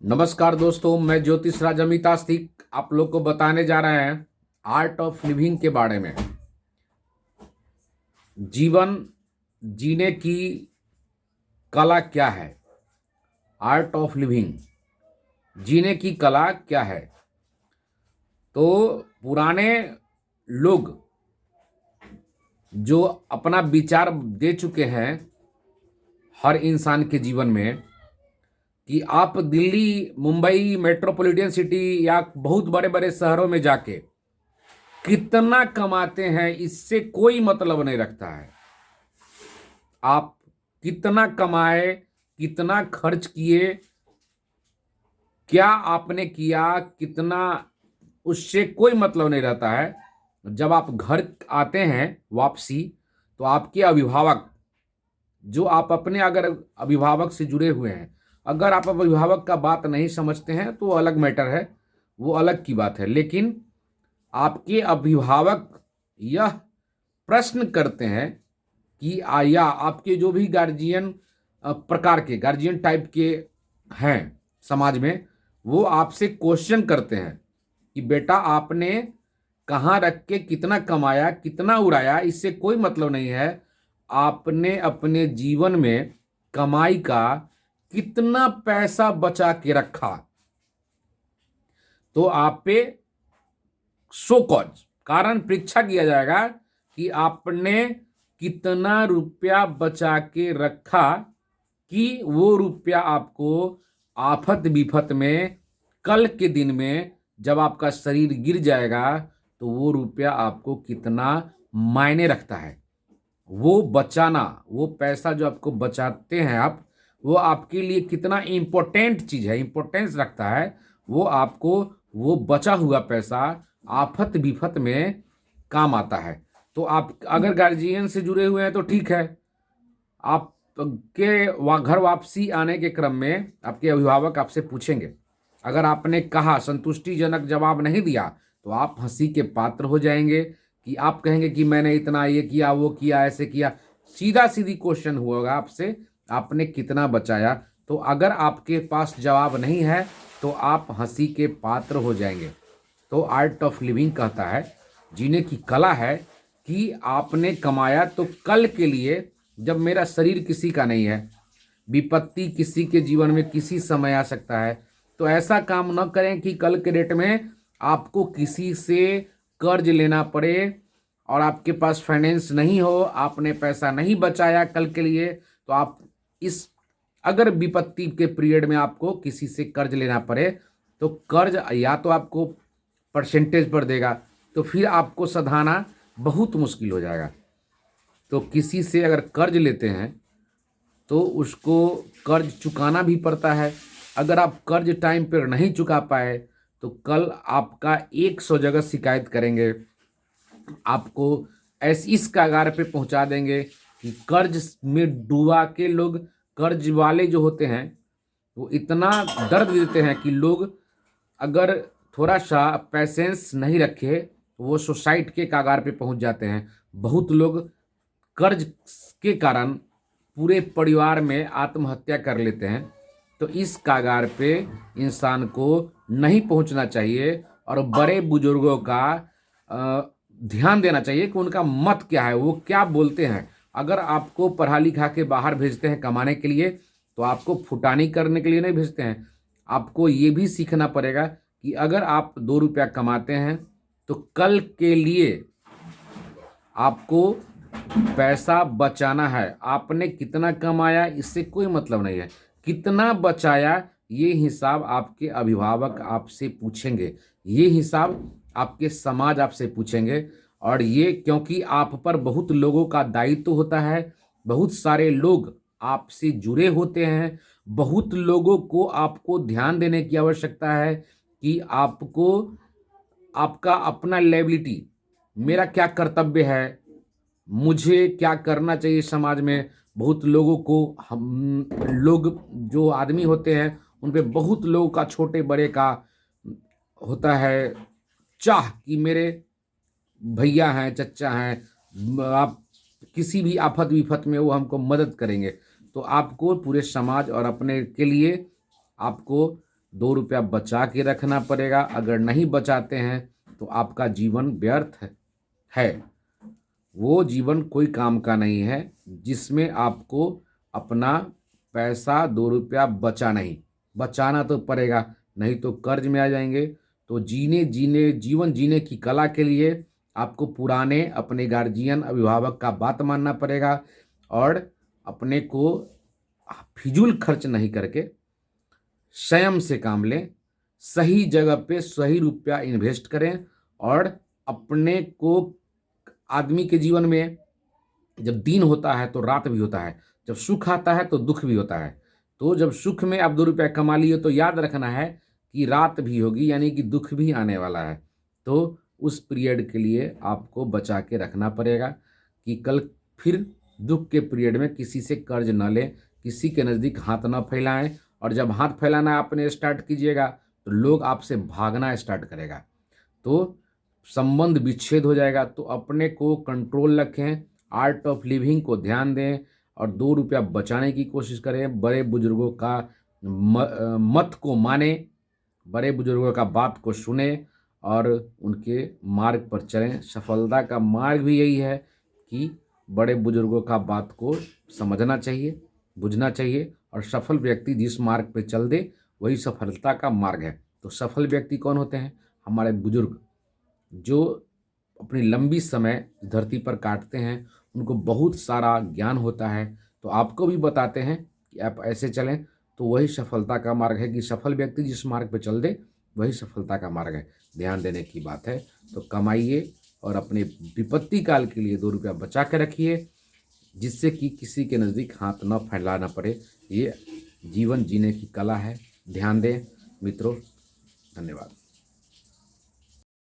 नमस्कार दोस्तों, मैं ज्योतिष राज अमितास्तिक आप लोग को बताने जा रहे हैं आर्ट ऑफ लिविंग के बारे में। जीवन जीने की कला क्या है? आर्ट ऑफ लिविंग, जीने की कला क्या है? तो पुराने लोग जो अपना विचार दे चुके हैं हर इंसान के जीवन में कि आप दिल्ली, मुंबई, मेट्रोपॉलिटन सिटी या बहुत बड़े बड़े शहरों में जाके कितना कमाते हैं इससे कोई मतलब नहीं रखता है। आप कितना कमाए, कितना खर्च किए, क्या आपने किया, कितना, उससे कोई मतलब नहीं रहता है। जब आप घर आते हैं वापसी, तो आपके अभिभावक, जो आप अपने अगर अभिभावक से जुड़े हुए हैं, अगर आप अभिभावक का बात नहीं समझते हैं तो अलग मैटर है, वो अलग की बात है। लेकिन आपके अभिभावक यह प्रश्न करते हैं कि या आपके जो भी गार्जियन प्रकार के, गार्जियन टाइप के हैं समाज में, वो आपसे क्वेश्चन करते हैं कि बेटा आपने कहाँ रख के कितना कमाया, कितना उड़ाया, इससे कोई मतलब नहीं है। आपने अपने जीवन में कमाई का कितना पैसा बचा के रखा, तो आप पे सो कॉज कारण परीक्षा किया जाएगा कि आपने कितना रुपया बचा के रखा कि वो रुपया आपको आफत विफत में, कल के दिन में जब आपका शरीर गिर जाएगा तो वो रुपया आपको कितना मायने रखता है। वो बचाना, वो पैसा जो आपको बचाते हैं आप, वो आपके लिए कितना इम्पोर्टेंट चीज़ है, इम्पोर्टेंस रखता है। वो आपको वो बचा हुआ पैसा आफत विफत में काम आता है। तो आप अगर गार्जियन से जुड़े हुए हैं तो ठीक है, आपके घर वापसी आने के क्रम में आपके अभिभावक आपसे पूछेंगे। अगर आपने कहा, संतुष्टिजनक जवाब नहीं दिया, तो आप हंसी के पात्र हो जाएंगे कि आप कहेंगे कि मैंने इतना ये किया, वो किया, ऐसे किया। सीधा सीधी क्वेश्चन होगा आपसे, आपने कितना बचाया। तो अगर आपके पास जवाब नहीं है तो आप हंसी के पात्र हो जाएंगे। तो आर्ट ऑफ लिविंग कहता है, जीने की कला है कि आपने कमाया तो कल के लिए, जब मेरा शरीर किसी का नहीं है, विपत्ति किसी के जीवन में किसी समय आ सकता है, तो ऐसा काम न करें कि कल के डेट में आपको किसी से कर्ज लेना पड़े और आपके पास फाइनेंस नहीं हो, आपने पैसा नहीं बचाया कल के लिए, तो आप इस, अगर विपत्ति के पीरियड में आपको किसी से कर्ज लेना पड़े, तो कर्ज या तो आपको परसेंटेज पर देगा, तो फिर आपको सधाना बहुत मुश्किल हो जाएगा। तो किसी से अगर कर्ज लेते हैं तो उसको कर्ज चुकाना भी पड़ता है। अगर आप कर्ज टाइम पर नहीं चुका पाए तो कल आपका 100 जगह शिकायत करेंगे, आपको ऐसी इस कगार पे पहुंचा देंगे कि कर्ज में डूबा के लोग, कर्ज वाले जो होते हैं वो इतना दर्द देते हैं कि लोग अगर थोड़ा सा पैसेंस नहीं रखे तो वो सुसाइड के कगार पे पहुंच जाते हैं। बहुत लोग कर्ज के कारण पूरे परिवार में आत्महत्या कर लेते हैं। तो इस कगार पे इंसान को नहीं पहुंचना चाहिए और बड़े बुजुर्गों का ध्यान देना चाहिए कि उनका मत क्या है, वो क्या बोलते हैं। अगर आपको पढ़ा लिखा के बाहर भेजते हैं कमाने के लिए, तो आपको फुटानी करने के लिए नहीं भेजते हैं। आपको ये भी सीखना पड़ेगा कि अगर आप 2 रुपया कमाते हैं तो कल के लिए आपको पैसा बचाना है। आपने कितना कमाया इससे कोई मतलब नहीं है, कितना बचाया ये हिसाब आपके अभिभावक आपसे पूछेंगे, ये हिसाब आपके समाज आपसे पूछेंगे। और ये क्योंकि आप पर बहुत लोगों का दायित्व होता है, बहुत सारे लोग आपसे जुड़े होते हैं, बहुत लोगों को आपको ध्यान देने की आवश्यकता है कि आपको आपका अपना लायबिलिटी, मेरा क्या कर्तव्य है, मुझे क्या करना चाहिए समाज में। बहुत लोगों को, हम लोग जो आदमी होते हैं उन पे बहुत लोगों का, छोटे बड़े का होता है चाह कि मेरे भैया हैं, चचा हैं, आप किसी भी आफत विफत में वो हमको मदद करेंगे। तो आपको पूरे समाज और अपने के लिए आपको 2 रुपया बचा के रखना पड़ेगा। अगर नहीं बचाते हैं तो आपका जीवन व्यर्थ है। वो जीवन कोई काम का नहीं है जिसमें आपको अपना पैसा 2 रुपया बचाना तो पड़ेगा, नहीं तो कर्ज में आ जाएंगे। तो जीवन जीने की कला के लिए आपको पुराने अपने गार्जियन अभिभावक का बात मानना पड़ेगा और अपने को फिजूल खर्च नहीं करके स्वयं से काम लें, सही जगह पे सही रुपया इन्वेस्ट करें। और अपने को, आदमी के जीवन में जब दिन होता है तो रात भी होता है, जब सुख आता है तो दुख भी होता है। तो जब सुख में आप 2 रुपया कमा लिए तो याद रखना है कि रात भी होगी, यानी कि दुख भी आने वाला है। तो उस पीरियड के लिए आपको बचा के रखना पड़ेगा कि कल फिर दुख के पीरियड में किसी से कर्ज न लें, किसी के नज़दीक हाथ न फैलाएं। और जब हाथ फैलाना आपने स्टार्ट कीजिएगा तो लोग आपसे भागना स्टार्ट करेगा, तो संबंध विच्छेद हो जाएगा। तो अपने को कंट्रोल रखें, आर्ट ऑफ लिविंग को ध्यान दें और 2 रुपया बचाने की कोशिश करें। बड़े बुजुर्गों का मत को माने, बड़े बुजुर्गों का बात को सुने और उनके मार्ग पर चलें। सफलता का मार्ग भी यही है कि बड़े बुजुर्गों का बात को समझना चाहिए, बुझना चाहिए और सफल व्यक्ति जिस मार्ग पे चल दे वही सफलता का मार्ग है। तो सफल व्यक्ति कौन होते हैं? हमारे बुजुर्ग, जो अपनी लंबी समय धरती पर काटते हैं, उनको बहुत सारा ज्ञान होता है, तो आपको भी बताते हैं कि आप ऐसे चलें। तो वही सफलता का मार्ग है कि सफल व्यक्ति जिस मार्ग पे चल दे वही सफलता का मार्ग है। ध्यान देने की बात है। तो कमाइए और अपने विपत्ति काल के लिए 2 रुपया बचा के रखिए, जिससे कि किसी के नज़दीक हाथ न फैलाना पड़े। ये जीवन जीने की कला है। ध्यान दें मित्रों। धन्यवाद।